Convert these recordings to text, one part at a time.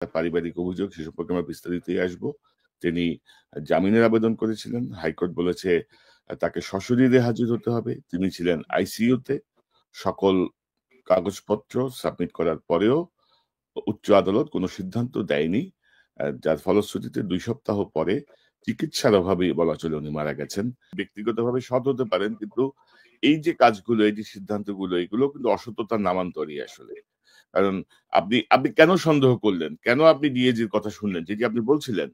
পারিবারিক অভিযোগ সে সম্পর্কে আমরা বিস্তারিতই আসবো। তিনি জামিনের আবেদন করেছিলেন। হাইকোর্ট বলেছে তাকে সশরীরে হাজির হতে হবে। তিনি ছিলেন আইসিইউতে। সকল কাগজপত্র সাবমিট করার পরেও উচ্চ আদালত কোনো সিদ্ধান্ত দেয়নি। যার ফলশ্রুতিতে ২ সপ্তাহ পরে চিকিৎসার অভাবেই বলা চলে উনি মারা গেছেন। ব্যক্তিগতভাবে সৎ হতে পারেন, কিন্তু এই যে কাজগুলো, এই যে সিদ্ধান্তগুলো, এগুলো কিন্তু অসততার নামান্তরই আসলে। কারণ আপনি আপনি কেন সন্দেহ করলেন? কেন আপনি ডিএজির কথা শুনলেন? যেটি আপনি বলছিলেন।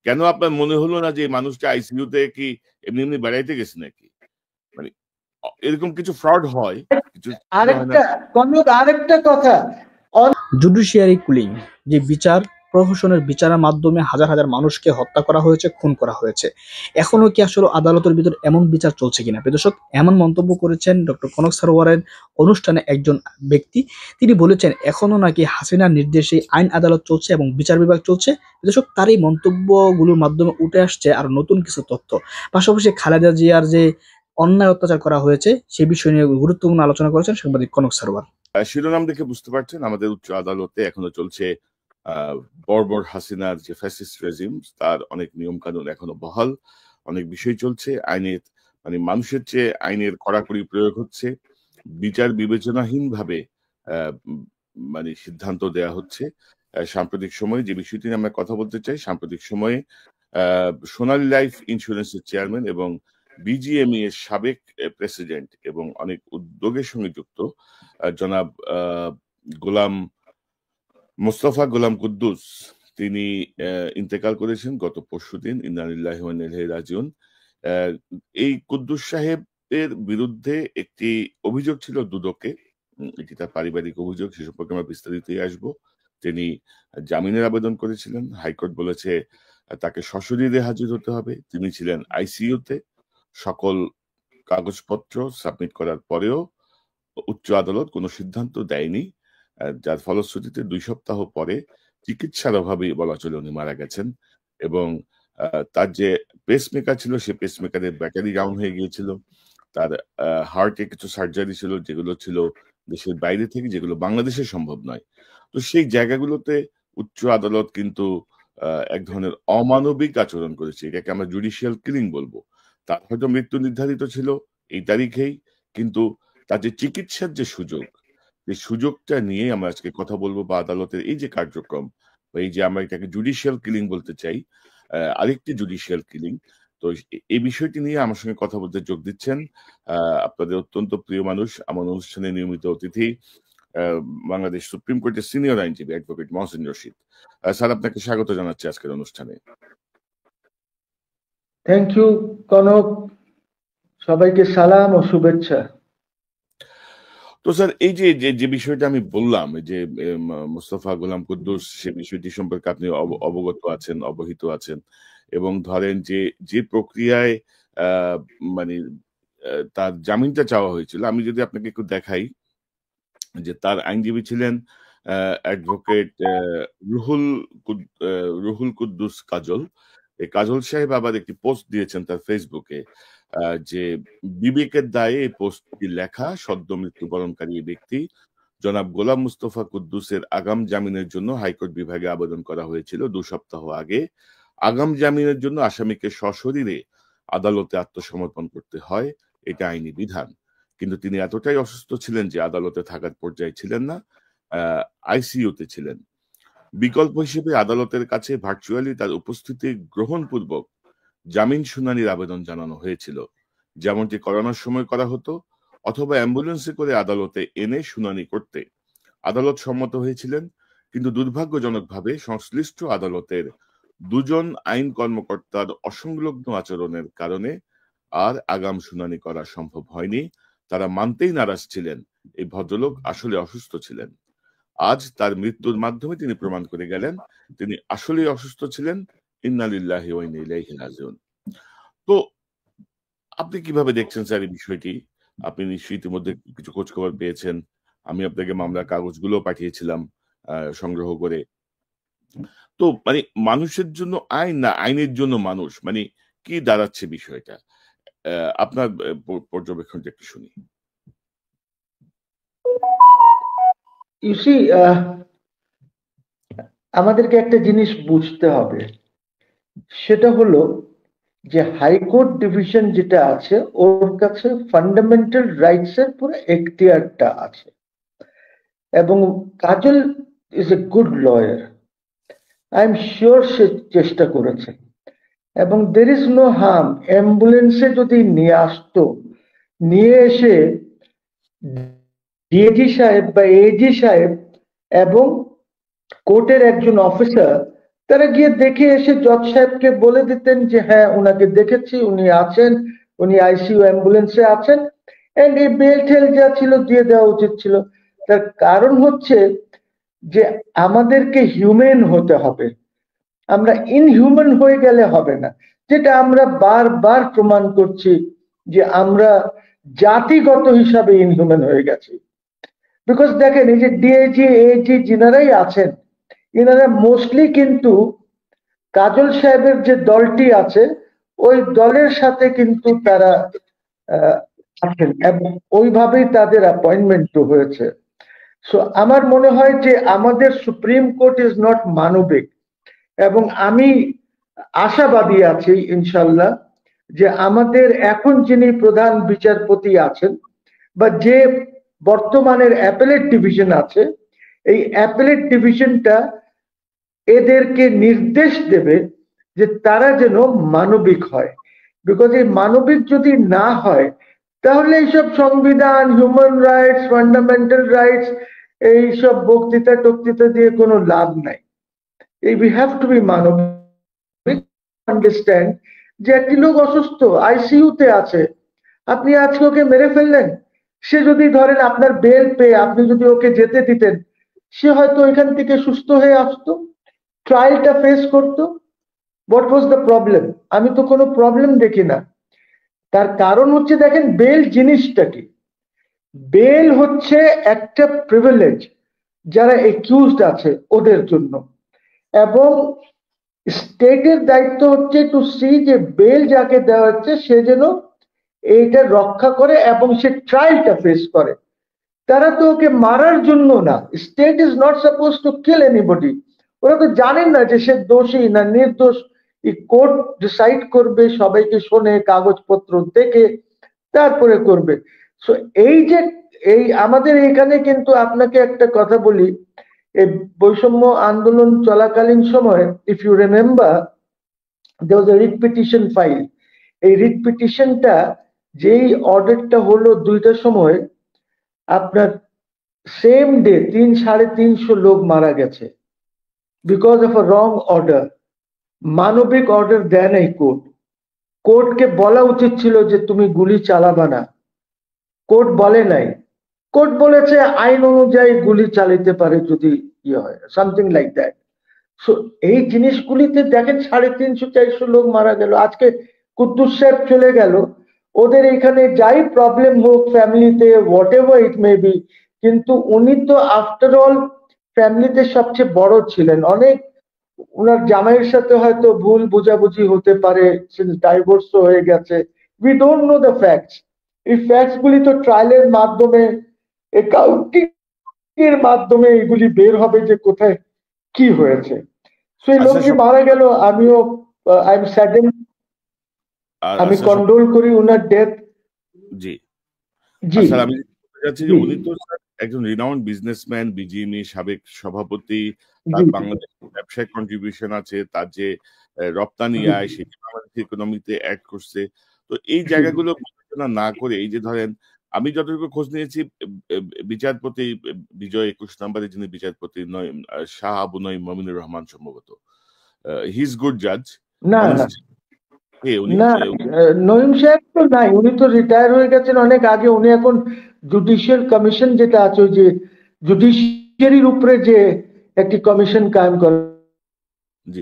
কেন আপনার মনে হলো না যে এই মানুষটা আইসিইউতে কি এমনি বেড়াইতে গেছে নাকি? মানে এরকম কিছু ফ্রড হয়, কিছু হয় না? আরেকটা কথা, জুডিশিয়ারি কুলিং, যে বিচার প্রহসনের বিচারের মাধ্যমে হাজার হাজার মানুষকে হত্যা করা হয়েছে, খুন করা হয়েছে, এখনো কি আসলে আদালতের ভিতর এমন বিচার চলছে কিনা? দর্শক, এমন মন্তব্য করেছেন ডক্টর কনক সারোয়ারের অনুষ্ঠানে একজন ব্যক্তি। তিনি বলেছেন এখনো নাকি হাসিনার নির্দেশে আইন আদালত চলছে এবং বিচার বিভাগ চলছে। দর্শক, তার এই মন্তব্যগুলোর মাধ্যমে উঠে আসছে আরো নতুন কিছু তথ্য। পাশাপাশি খালেদা জিয়ার যে অন্যায় অত্যাচার করা হয়েছে সে বিষয় নিয়ে গুরুত্বপূর্ণ আলোচনা করেছেন সাংবাদিক কনক সারোয়ার। শিরোনাম দেখে বুঝতে পারছেন আমাদের উচ্চ আদালতে এখনো চলছে বর্বর হাসিনার যে ফ্যাসিস্ট রেজিম, তার অনেক নিয়ম কানুন এখনো বহাল, অনেক বিষয় চলছে। আইনের মানে মানুষের চেয়ে আইনের কড়াকড়ি প্রয়োগ হচ্ছে, বিচার বিবেচনাহীন ভাবে মানে সিদ্ধান্ত দেয়া হচ্ছে। সাম্প্রতিক সময়ে যে বিষয়টি নিয়ে আমরা কথা বলতে চাই, সাম্প্রতিক সময়ে সোনালী লাইফ ইন্স্যুরেন্সের চেয়ারম্যান এবং বিজিএমই এর সাবেক প্রেসিডেন্ট এবং অনেক উদ্যোগের সঙ্গে যুক্ত জনাব মোস্তফা গোলাম কুদ্দুস, তিনি ইন্তেকাল করেছেন গত পরশুদিন। ইন্না লিল্লাহি ওয়া ইন্না ইলাইহি রাজিউন। এই কুদ্দুস সাহেবের বিরুদ্ধে একটি অভিযোগ ছিল দুদকে। এটি তার পারিবারিক অভিযোগ, সে সম্পর্কে আমরা বিস্তারিতই আসবো। তিনি জামিনের আবেদন করেছিলেন। হাইকোর্ট বলেছে তাকে সশরীরে হাজির হতে হবে। তিনি ছিলেন আইসিইউতে। সকল কাগজপত্র সাবমিট করার পরেও উচ্চ আদালত কোনো সিদ্ধান্ত দেয়নি। যার ফলশ্রুতিতে ২ সপ্তাহ পরে চিকিৎসার অভাবেই বলা চলে উনি মারা গেছেন। এবং তার যে পেসমেকার ছিল, সে পেসমেকারের ব্যাটারি ডাউন হয়ে গিয়েছিল। তার হার্টে কিছু সার্জারি ছিল, যেগুলো ছিল দেশের বাইরে থেকে, যেগুলো বাংলাদেশে সম্ভব নয়। তো সেই জায়গাগুলোতে উচ্চ আদালত কিন্তু এক ধরনের অমানবিক আচরণ করেছে। এটাকে আমরা জুডিশিয়াল কিলিং বলবো। তার হয়তো মৃত্যু নির্ধারিত ছিল এই তারিখেই, কিন্তু তার যে চিকিৎসার যে সুযোগ, এই সুযোগটা নিয়ে আমরা আজকে কথা বলবো, বা আদালতের এই যে কার্যক্রম, বা এই যে আমরা এটাকে জুডিশিয়াল কিলিং বলতে চাই, আরেকটি জুডিশিয়াল কিলিং। তো এই বিষয়টি নিয়ে আমার সঙ্গে কথা বলতে যোগ দিচ্ছেন আপনাদের অত্যন্ত প্রিয় মানুষ, আমার অনুষ্ঠানে নিয়মিত অতিথি, বাংলাদেশ সুপ্রিম কোর্টের সিনিয়র আইনজীবী অ্যাডভোকেট মহসিন রশিদ। স্যার, আপনাকে স্বাগত জানাচ্ছি আজকের অনুষ্ঠানে। থ্যাংক ইউ কনক, সবাইকে সালাম ও শুভেচ্ছা। তো স্যার, এই যে যে বিষয়টা আমি বললাম, যে মোস্তফা গোলাম কুদ্দুস, সে বিষয়টি সম্পর্কে আপনি অবগত আছেন, অবহিত আছেন, এবং ধরেন যে যে প্রক্রিয়ায় মানে তার জামিনটা চাওয়া হয়েছিল, আমি যদি আপনাকে একটু দেখাই যে তার আইনজীবী ছিলেন অ্যাডভোকেট রুহুল কুদ্দুস কাজল। এই কাজল সাহেব আবার একটি পোস্ট দিয়েছেন তার ফেসবুকে, যে বিবেকের দায়ে এই পোস্টটি লেখা। সদ্য মৃত্যুবরণকারী ব্যক্তি জনাব গোলাম মুস্তফা কুদ্দুসের আগাম জামিনের জন্য হাইকোর্ট বিভাগে আবেদন করা হয়েছিল ২ সপ্তাহ আগে। আগাম জামিনের জন্য আসামিকে সশরীরে আদালতে আত্মসমর্পণ করতে হয়, এটা আইনি বিধান। কিন্তু তিনি এতটাই অসুস্থ ছিলেন যে আদালতে থাকার পর্যায়ে ছিলেন না, আইসিইউতে ছিলেন। বিকল্প হিসেবে আদালতের কাছে ভার্চুয়ালি তার উপস্থিতি গ্রহণপূর্বক জামিন শুনানির আবেদন জানানো হয়েছিল, যেমনটি করোনার সময় করা হতো, অথবা অ্যাম্বুলেন্সে করে আদালতে এনে শুনানি করতে। আদালত সম্মত হয়েছিলেন, কিন্তু দুর্ভাগ্যজনকভাবে সংশ্লিষ্ট আদালতের ২ জন আইন কর্মকর্তার অসংলগ্ন আচরণের কারণে আর আগাম শুনানি করা সম্ভব হয়নি। তারা মানতেই নারাজ ছিলেন এই ভদ্রলোক আসলে অসুস্থ ছিলেন। আজ তার মৃত্যুর মাধ্যমে তিনি প্রমাণ করে গেলেন তিনি আসলেই অসুস্থ ছিলেন। ইন্না লিল্লাহি ওয়া ইন্না ইলাইহি রাজিউন। তো আপনি কিভাবে দেখছেন স্যার এই বিষয়টি? আপনি নিশ্চয়ই ইতিমধ্যে কিছু খোঁজ খবর পেয়েছেন। আমি আপনাকে মামলার কাগজগুলো পাঠিয়েছিলাম সংগ্রহ করে। তো মানে মানুষের জন্য আইন, না আইনের জন্য মানুষ, মানে কি দাঁড়াচ্ছে বিষয়টা? আপনার পর্যবেক্ষণটা একটু শুনি। You see, আমাদেরকে একটা জিনিস বুঝতে হবে, সেটা হলো যে হাইকোর্ট ডিভিশন যেটা আছে ওর কাছে ফান্ডামেন্টাল রাইটস এর পুরো এখতিয়ারটা আছে, এবং Kajal is a good lawyer, I am sure সে চেষ্টা করেছে, এবং দের ইজ নো হার্ম অ্যাম্বুলেন্সে যদি নিয়ে আসতো, নিয়ে এসে ডিএজি সাহেব বা এজি সাহেব এবং কোর্টের একজন অফিসার তারা গিয়ে দেখে এসে জজ সাহেবকে বলে দিতেন যে হ্যাঁ ওনাকে দেখেছি, উনি আছেন, উনি আইসিইউ অ্যাম্বুলেন্সে আছেন, এন্ড এই বেল টেল যা ছিল দিয়ে দেওয়া উচিত ছিল। তার কারণ হচ্ছে যে আমাদেরকে হিউম্যান হতে হবে, আমরা ইনহিউম্যান হয়ে গেলে হবে না, যেটা আমরা বারবার প্রমাণ করছি যে আমরা জাতিগত হিসাবে ইনহিউম্যান হয়ে গেছি। বিকজ দেখেন এই যে ডিএজি এজি যিনারাই আছেন, এনারা মোস্টলি কিন্তু কাজল সাহেবের যে দলটি আছে ওই দলের সাথে কিন্তু তারা আছেন এবং ওইভাবেই তাদের অ্যাপয়েন্টমেন্ট হয়েছে। সো আমার মনে হয় যে আমাদের সুপ্রিম কোর্ট ইজ নট মানবিক, এবং আমি আশাবাদী আছি ইনশাল্লাহ যে আমাদের এখন যিনি প্রধান বিচারপতি আছেন বা যে বর্তমানের অ্যাপেলেট ডিভিশন আছে, এই অ্যাপেলেট ডিভিশনটা এদেরকে নির্দেশ দেবে যে তারা যেন মানবিক হয়। বিকজ এই মানবিক যদি না হয় তাহলে এইসব সংবিধান, হিউম্যান রাইটস, ফান্ডামেন্টাল রাইটস, এইসব বক্তৃতা টক্তৃতা দিয়ে কোনো লাভ নাই। উই হ্যাভ টু বি মানবিক, আন্ডারস্ট্যান্ড যে একটি লোক অসুস্থ আইসিইউতে আছে, আপনি আজকে ওকে মেরে ফেললেন, সে যদি ধরেন আপনার বেল পেয়ে আপনি যদি ওকে যেতে দিতেন, সে হয়তো এখান থেকে সুস্থ হয়ে আসতো, ট্রায়ালটা ফেস করতো। What was the problem? আমি তো কোনো প্রবলেম দেখি না। তার কারণ হচ্ছে দেখেন বেল জিনিসটা কি, বেল হচ্ছে একটা প্রিভিলেজ যারা একিউজড আছে ওদের জন্য, এবং স্টেটের দায়িত্ব হচ্ছে টু সি যে বেল যাকে দেওয়া হচ্ছে সে যেন এইটা রক্ষা করে এবং সে ট্রায়ালটা ফেস করে। তারা তো ওকে মারার জন্য না, state is not suppose to kill anybody. ওরা তো জানেন না যে সে দোষী না নির্দোষ, এই কোর্ট ডিসাইড করবে, সবাইকে শোনে, কাগজপত্র দেখে তারপরে করবে। সো এই যে এই আমাদের এখানে কিন্তু আপনাকে একটা কথা বলি, এই বৈষম্য আন্দোলন চলাকালীন সময় if you remember there was a writ petition file. এই রিট পিটিশনটা যেই অর্ডারটা হলো 2টার সময়, আপনার সেম ডে 300-350 লোক মারা গেছে because of a wrong order. মানবিক অর্ডার দেয় নাই কোর্ট, কোর্টকে বলা উচিত ছিল যে তুমি গুলি চালাবা না, কোর্ট বলে নাই। কোর্ট বলেছে আইন অনুযায়ী গুলি চালাতে পারে যদি ইয়ে হয়, সামথিং লাইক দ্যাট। সো এই জিনিসগুলিতে দেখেন 350-400 লোক মারা গেল। আজকে কুদ্দুস সাহেব চলে গেল, ওদের এখানে যাই প্রবলেম হোক ফ্যামিলিতে, what ever it may be, কিন্তু উনি তো আফটার অল ফ্যামিলিতে সবচেয়ে বড় ছিলেন। অনেক ওনার জামাইয়ের সাথে হয়তো ভুল বোঝাবুঝি হতে পারে, ডাইভোর্স হয়ে গেছে, we don't know the facts. এই ফ্যাক্টস গুলি তো ট্রায়ালের মাধ্যমে, অ্যাকাউন্টিং এর মাধ্যমে এগুলি বের হবে যে কোথায় কি হয়েছে। সেই আচ্ছা লোকটি মারা গেল, আমিও আই এম স্যাডেন, আমি আচ্ছা কন্ডোল করি ওনার ডেথ। জি জি স্যার, আমি বলতে চাচ্ছি যে জি উনি তো স্যার একজন রিনাউন্ড বিজনেসম্যান, বিজিএমই সাবেক সভাপতি, তার জি বাংলাদেশ ব্যবসায় কন্ট্রিবিউশন আছে, তার যে রপ্তানি জি আয় সেটি বাংলাদেশ ইকোনমিতে অ্যাড করছে। তো এই জি জায়গাগুলো বিবেচনা না করে এই যে ধরেন আমি যতটুকু খোঁজ নিয়েছি বিচারপতি বিজয় 21 নম্বরে যিনি বিচারপতি শাহ আবু নঈম মমিনুর রহমান সম্ভবত, হি ইজ গুড জাজ, না না অনেস্ট। উনি না, নঈম সাহেব তো নাই, উনি তো রিটায়ার হয়ে গেছেন অনেক আগে। উনি এখন জুডিশিয়াল কমিশন যেটা আছে, ওই যে জুডিশিয়ারির উপরে যে একটি কমিশন কায়েম করে, জি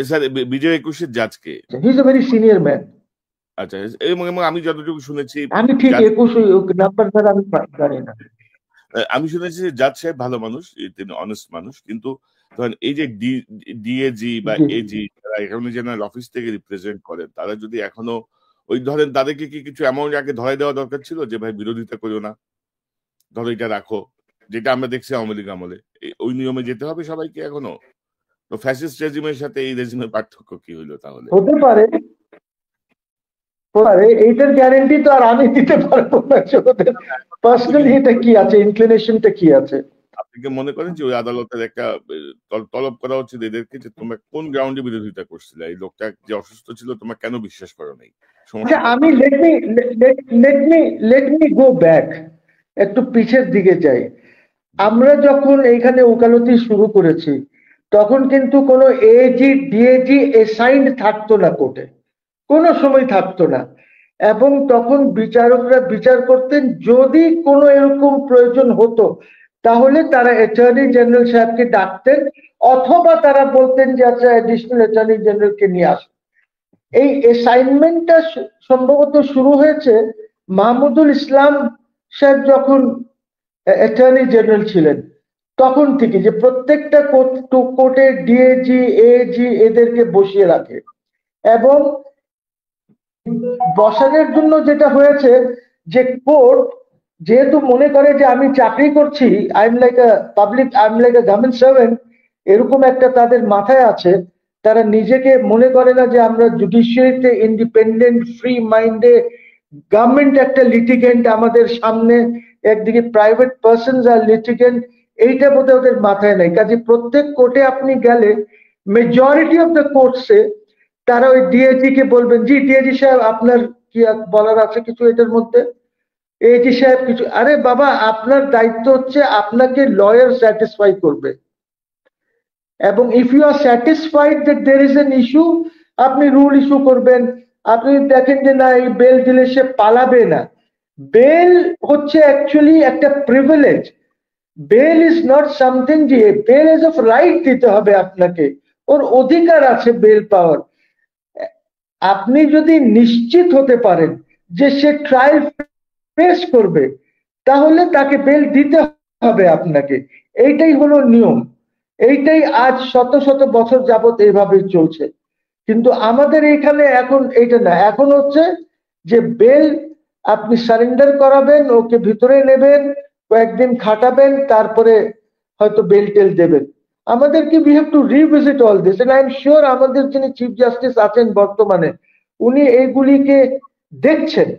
স্যার, বিজয় 21-এর জাজকে। He is a very senior man. আচ্ছা, এবং এবং আমি যতটুকু শুনেছি আমি ঠিক জাজ 21 নাম্বার দ্বারা আমি জানি না। আমি শুনেছি যে জাজ সাহেব ভালো মানুষ, তিনি অনেস্ট মানুষ, কিন্তু ধরেন এই যে ডিএজি বা জি এজি যারা এখানে জেনারেল অফিস থেকে রিপ্রেজেন্ট করেন, তারা যদি এখনো ওই ধরেন তাদেরকে কি কিছু অ্যামাউন্ট আগে ধরে দেওয়া দরকার ছিল যে ভাই বিরোধিতা করো না, ধরো এটা রাখো, যেটা আমরা দেখছি আওয়ামী লীগ আমলে, ওই নিয়মে যেতে হবে সবাইকে এখনো? তো ফ্যাসিস্ট রেজিমের সাথে এই রেজিমের পার্থক্য কি হইলো তাহলে? হতে পারে, এইটার গ্যারান্টি তো আর আমি দিতে পারবো না। পার্সোনালি এটা কি আছে, ইনক্লিনেশনটা কি আছে। আপনি কি মনে করেন যে ওই আদালতের একটা তলব করা উচিত এদেরকে যে তোমরা কোন গ্রাউন্ডে বিরোধিতা করছিলে, এই লোকটা যে অসুস্থ ছিল তোমরা কেন বিশ্বাস করো নাই? আমি লেট মি গো ব্যাক, একটু পিছের দিকে যাই। আমরা যখন এইখানে ওকালতি শুরু করেছি তখন কিন্তু কোনো এজি ডিএজি অ্যাসাইন্ড থাকতো না কোর্টে, কোনো সময় থাকতো না। এবং তখন বিচারকরা বিচার করতেন, যদি কোনো এরকম প্রয়োজন হতো তাহলে তারা অ্যাটর্নি জেনারেল সাহেবকে ডাকতেন, অথবা তারা বলতেন যে আচ্ছা অ্যাডিশনাল অ্যাটর্নি জেনারেলকে নিয়ে আসুন। এই অ্যাসাইনমেন্টটা সম্ভবত শুরু হয়েছে মাহমুদুল ইসলাম সাহেব যখন অ্যাটর্নি জেনারেল ছিলেন তখন থেকে, যে প্রত্যেকটা কোর্টে ডিএজি এজি এদেরকে বসিয়ে রাখে। এবং বসানোর জন্য যেটা হয়েছে যে কোর্ট যেহেতু মনে করে যে আমি চাকরি করছি, I am like a public, I am like a government servant, এরকম একটা তাদের মাথায় আছে। তারা নিজেকে মনে করে না যে আমরা জুডিশিয়ারিতে ইন্ডিপেন্ডেন্ট ফ্রি মাইন্ডে, গভর্নমেন্ট একটা লিটিগেন্ট আমাদের সামনে, একদিকে প্রাইভেট পার্সনস আর লিটিগেন্ট, এইটা বোধহয় ওদের মাথায় নাই। কাজে প্রত্যেক কোর্টে আপনি গেলে মেজরিটি অফ দ্য কোর্টসে তারা ওই ডিএজি কে বলবেন, জি ডিএজি সাহেব আপনার কি বলার আছে কিছু এটার মধ্যে? এজি সাহেব কিছু, আরে বাবা আপনার দায়িত্ব হচ্ছে আপনাকে লয়ার স্যাটিসফাই করবে, এবং if you are satisfied that there is an issue আপনি রুল ইস্যু করবেন। আপনি দেখেন যে না এই বেল দিলে সে পালাবে না, বেল হচ্ছে অ্যাকচুয়ালি একটা privilege. Bail is not something, যে বেল ইজ অফ রাইট দিতে হবে আপনাকে, ওর অধিকার আছে বেল পাওয়ার। আপনি যদি নিশ্চিত হতে পারেন যে সে ট্রায়াল ফেস করবে তাহলে তাকে বেল দিতে হবে আপনাকে, এইটাই হলো নিয়ম। এইটাই আজ শত শত বছর যাবত এইভাবেই চলছে। কিন্তু আমাদের এখানে এখন এইটা না, এখন হচ্ছে যে বেল আপনি সারেন্ডার করাবেন, ওকে ভিতরে নেবেন, কয়েকদিন খাটাবেন, তারপরে হয়তো বেল টেল দেবেন। আমাদেরকে we have to revisit all this, and I am sure আমাদের যিনি চিফ জাস্টিস আছেন বর্তমানে উনি এইগুলিকে দেখছেন।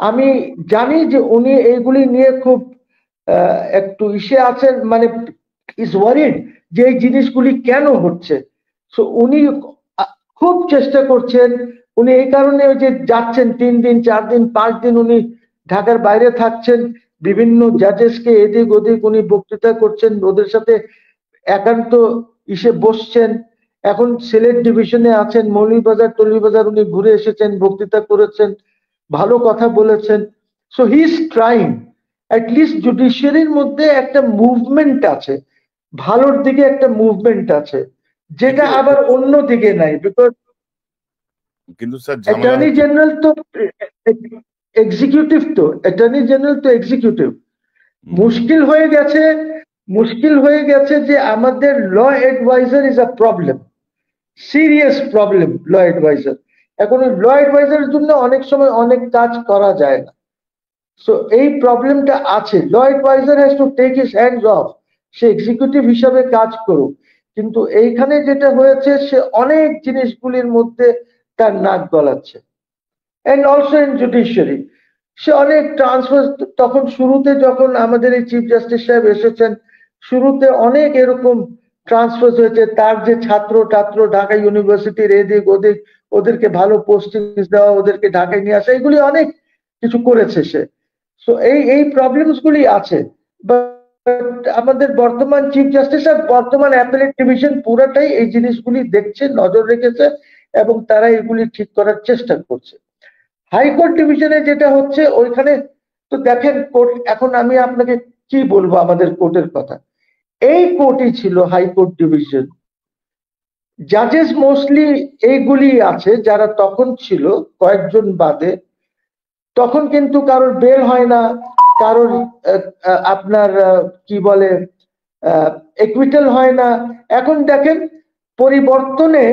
আমি জানি যে উনি এইগুলি নিয়ে খুব একটু ইসে আছেন, মানে ইজ ওয়ারিড যে এই জিনিসগুলি কেন হচ্ছে। সো উনি খুব চেষ্টা করছেন। উনি এই কারণে যে যাচ্ছেন 3 দিন 4 দিন 5 দিন উনি ঢাকার বাইরে থাকছেন, বিভিন্ন জাজেসকে এদিক ওদিক উনি বক্তৃতা করছেন, ওদের সাথে একান্ত ইসে বসছেন। এখন সিলেট ডিভিশনে আছেন, মৌলভীবাজার উনি ঘুরে এসেছেন, বক্তৃতা করেছেন, ভালো কথা বলেছেন। So he is trying, at least জুডিশিয়ারির মধ্যে একটা মুভমেন্ট আছে, ভালোর দিকে একটা মুভমেন্ট আছে, যেটা আবার অন্য দিকে নাই। বিকজ কিন্তু স্যার অ্যাটর্নি জেনারেল তো এক্সিকিউটিভ, তো অ্যাটর্নি জেনারেল তো এক্সিকিউটিভ। মুশকিল হয়ে গেছে যে আমাদের law adviser is a problem, serious problem law adviser. এখন ল অ্যাডভাইজারের জন্য অনেক সময় অনেক কাজ করা যায় না। সো এই প্রবলেমটা আছে, law adviser has to take his hands off, সে এক্সিকিউটিভ হিসাবে কাজ করুক। কিন্তু এইখানে যেটা হয়েছে সে অনেক জিনিসগুলির মধ্যে তার নাক গলাচ্ছে। এন্ড অলসো ইন জুডিশিয়ারি সে অনেক ট্রান্সফার, তখন শুরুতে যখন আমাদের এই চিফ জাস্টিস সাহেব এসেছেন শুরুতে অনেক এরকম ট্রান্সফার হয়েছে, তার যে ছাত্র ঢাকা ইউনিভার্সিটির এদিক ওদিক ওদেরকে ভালো পোস্টিং দেওয়া, ওদেরকে ঢাকায় নিয়ে আসা, এগুলি অনেক কিছু করেছে সে। সো এই প্রবলেমস গুলি আছে। বাট আমাদের বর্তমান চিফ জাস্টিস আর বর্তমান অ্যাপেলেট ডিভিশন পুরাটাই এই জিনিসগুলি দেখছে, নজর রেখেছে, এবং তারা এগুলি ঠিক করার চেষ্টা করছে। হাইকোর্ট ডিভিশনে যেটা হচ্ছে ওইখানে তো দেখেন কোর্ট, এখন আমি আপনাকে কি বলবো আমাদের কোর্টের কথা, এই কোর্টই ছিল হাইকোর্ট ডিভিশন। জাজেস মোস্টলি এইগুলি আছে যারা তখন ছিল কয়েকজন বাদে, তখন কিন্তু কারোর বেল হয় না, কারোর আপনার কি বলে একুইটাল হয় না। এখন দেখেন পরিবর্তনে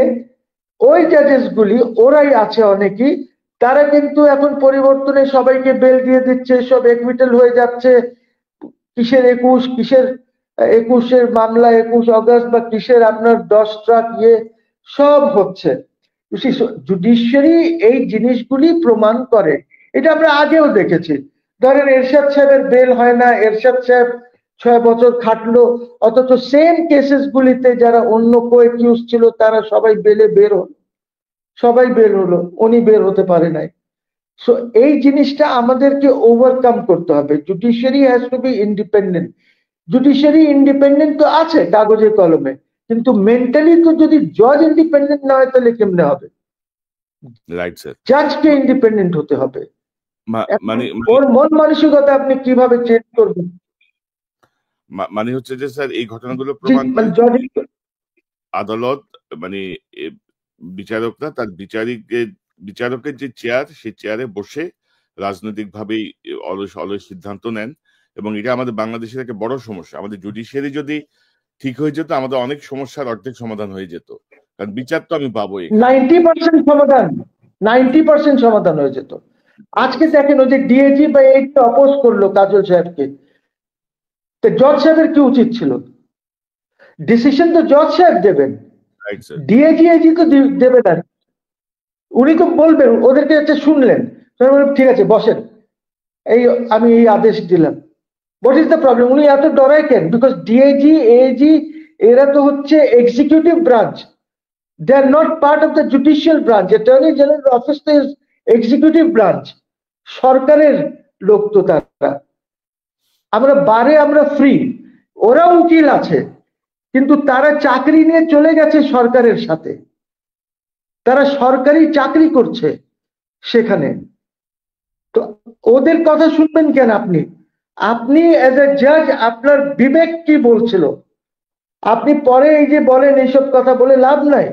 ওই জাজেস গুলি ওরাই আছে অনেকেই, তারা কিন্তু এখন পরিবর্তনে সবাইকে বেল দিয়ে দিচ্ছে, সব একুইটাল হয়ে যাচ্ছে, কিসের 21 কিসের 21-এর মামলা 21 অগস্ট বা কিসের আপনার 10 ট্রাক সব হচ্ছে। জুডিশিয়ারি এই জিনিসগুলি প্রমাণ করে, এটা আমরা আগেও দেখেছি। ধরেন এরশাদ সাহেবের বেল হয় না, এরশাদ সাহেব 6 বছর খাটলো, অথচ সেম কেসেস গুলিতে যারা অন্য কো-অ্যাকিউজ ছিল তারা সবাই বেলে বের হলো, সবাই বের হলো, উনি বের হতে পারে নাই। সো এই জিনিসটা আমাদেরকে ওভারকাম করতে হবে। Judiciary has to B independent. Judiciary independent তো আছে কাগজে কলমে, কিন্তু মেন্টালি তো যদি জজ ইন্ডিপেন্ডেন্ট না হয় তাহলে কেমনে হবে? Right sir. জাজকে ইন্ডিপেন্ডেন্ট হতে হবে। মানে ওর মন মানসিকতা আপনি কিভাবে চেঞ্জ করবেন? মানে হচ্ছে যে স্যার এই ঘটনাগুলো প্রমাণ করে আদালত মানে বিচারকরা তার বিচারকের যে চেয়ার, সেই চেয়ারে বসে রাজনৈতিকভাবেই অলস সিদ্ধান্ত নেন, এবং এটা আমাদের বাংলাদেশের একটা বড় সমস্যা। আমাদের জুডিশিয়ারি যদি ঠিক হয়ে যেত, আমাদের অনেক সমস্যার অর্ধেক সমাধান হয়ে যেত, কারণ বিচার তো আমি পাবোই। 90% সমাধান, 90% সমাধান হয়ে যেত। আজকে দেখেন ওই যে ডিএজি বা এইটা অপোজ করলো কাজল সাহেবকে, তো জজ সাহেবের কি উচিত ছিল? ডিসিশন তো জজ সাহেব দেবেন, ডিএজি এজি তো দেবে না। উনি তো বলবেন, ওদেরকে একটা শুনলেন, ঠিক আছে বসেন, এই আমি এই আদেশ দিলাম। What is the problem? উনি এত ডরায় কেন? বিকজ ডিএজি এজি এরা তো হচ্ছে executive branch, they are not part of the judicial branch. Attorney General office is executive branch, সরকারের লোক তো তারা। আমরা বারে আমরা ফ্রি, ওরা উকিল আছে, কিন্তু তারা চাকরি নিয়ে চলে গেছে সরকারের সাথে, তারা সরকারি চাকরি করছে সেখানে। তো ওদের কথা শুনবেন কেন আপনি? আপনি এজ এ জাজ আপনার বিবেক কি বলছিল? আপনি পরে এই যে বলেন এইসব কথা বলে লাভ নাই।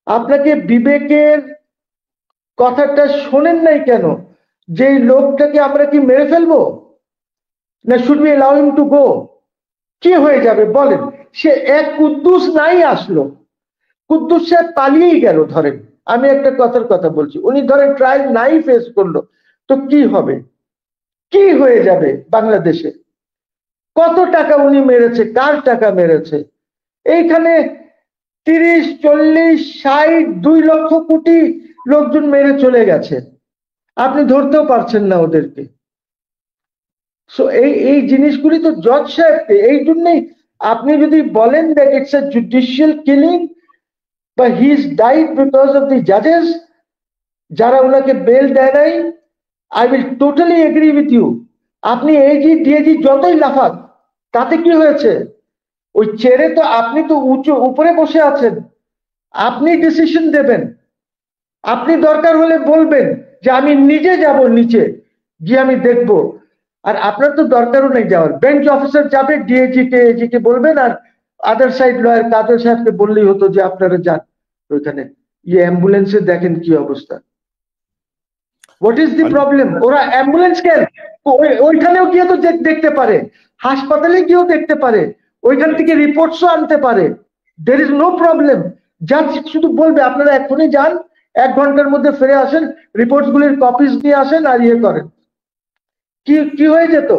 আপনাকে বিবেকের কথাটা শোনেন নাই কেন? যে লোকটাকে আমরা কি মেরে ফেলবো, না should be allow him to go? কি হয়ে যাবে বলেন? সে এক কুদ্দুস নাই আসলো, কুদ্দুস সাহেব পালিয়েই গেল। ধরেন আমি একটা কথার কথা বলছি, উনি ধরেন ট্রায়াল নাই ফেস করলো, তো কি হবে? কি হয়ে যাবে বাংলাদেশে? কত টাকা উনি মেরেছে, কার টাকা মেরেছে? এইখানে 30, 40, 60, 2 লক্ষ কোটি লোকজন মেরে চলে গেছে, আপনি ধরতেও পারছেন না ওদেরকে। সো এই জিনিসগুলি তো জজ সাহেবকে, এই জন্যই আপনি যদি বলেন that it's a judicial killing বা he is died because of the জাজেস যারা ওনাকে বেল দেয় নাই, I will totally agree with you. আপনি এজি ডিএজি যতই লাফাক, তাতে কি হয়েছে? ওই চেয়ারে তো আপনি তো উপরে বসে আছেন, আপনি ডিসিশন দেবেন, আপনি দরকার হলে বলবেন যে আমি নিজে যাব নিচে গিয়ে আমি দেখবো। আর আপনার তো দরকারও নেই যাওয়ার, বেঞ্চ অফিসার যাবে, ডিএজি কে এজি কে বলবেন, আর আদার সাইড লয়ার কাজল সাহেবকে বললেই হতো যে আপনারা যান ওইখানে, অ্যাম্বুলেন্সে দেখেন কি অবস্থা। What is the problem? ওরা অ্যাম্বুলেন্স কেন? ওইখানেও গিয়ে তো দেখতে পারে, হাসপাতালে গিয়েও দেখতে পারে, ওইখান থেকে রিপোর্টসও আনতে পারে। There is no problem. জাজ শুধু বলবে আপনারা এখনই যান, 1 ঘন্টার মধ্যে ফিরে আসেন, রিপোর্টস গুলির কপিজ নিয়ে আসেন, আর করেন। কি হয়ে যেত?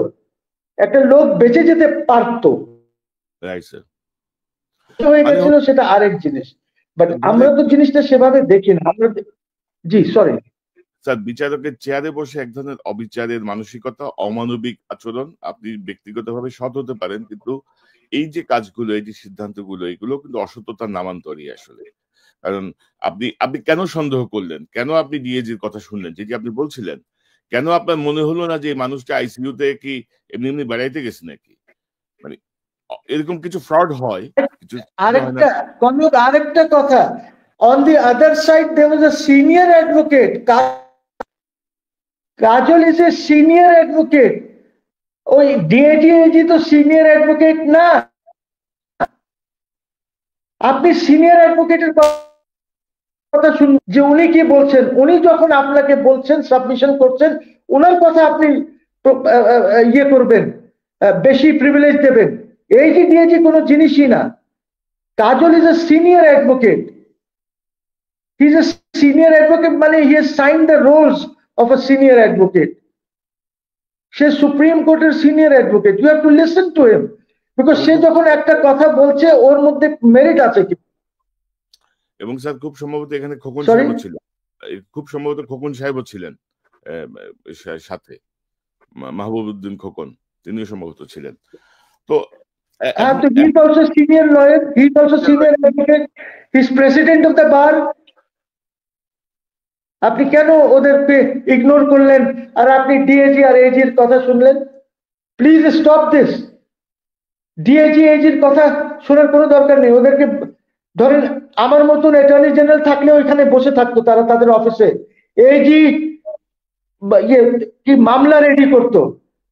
একটা লোক বেঁচে যেতে পারতো। হয়ে গেছিল সেটা আরেক জিনিস, বাট আমরা তো জিনিসটা সেভাবে দেখি না। আমরা জি সরি স্যার, বিচারকের চেয়ারে বসে এক ধরনের অবিচারের মানসিকতা, অমানবিক আচরণ। আপনি ব্যক্তিগতভাবে সৎ হতে পারেন, কিন্তু এই যে কাজগুলো, এই যে সিদ্ধান্তগুলো, এগুলো কিন্তু অসততার নামান্তরই আসলে। কারণ আপনি কেন সন্দেহ করলেন? কেন আপনি ডিএজির কথা শুনলেন, যেটি আপনি বলছিলেন? কেন আপনার মনে হলো না যে মানুষটা আইসিইউতে কি এমনি এমনি বেড়াইতে গেছে নাকি? মানে এরকম কিছু ফ্রড হয়। আরেকটা কথা, on the other side there was a senior advocate. Kajol is a senior advocate. ওই ডিএজি তো সিনিয়র অ্যাডভোকেট না। আপনি সিনিয়র অ্যাডভোকেটের কথা শুনুন যে উনি কি বলছেন। উনি যখন আপনাকে বলছেন, সাবমিশন করছেন, ওনার কথা আপনি করবেন, বেশি প্রিভিলেজ দেবেন। এই যে ডিএজি কোনো জিনিসই না। Kajal is a senior advocate. He is a senior advocate, মানে he has signed the rolls of a senior advocate. সে সুপ্রিম কোর্টের senior advocate. You have to listen to him, because সে যখন একটা কথা বলছে ওর মধ্যে মেরিট আছে কি। এবং স্যার খুব সম্ভবত এখানে খোকন Sorry? সাহেবও ছিলেন, খুব সম্ভবত খোকন সাহেবও ছিলেন সাথে, মাহবুবউদ্দিন খোকন, তিনিও সম্ভবত ছিলেন। তো হ্যাঁ, তো he is also senior lawyer, he is also senior advocate, he is president of the bar. আপনি কেন ওদেরকে ইগনোর করলেন আর আপনি ডিএজি আর এজির কথা শুনলেন? Please stop this. ডিএজি এজির কথা শোনার কোনো দরকার নেই। ওদেরকে ধরেন আমার মতন অ্যাটর্নি জেনারেল থাকলে ওইখানে বসে থাকতো তারা তাদের অফিসে, এজি কি মামলা রেডি করতো,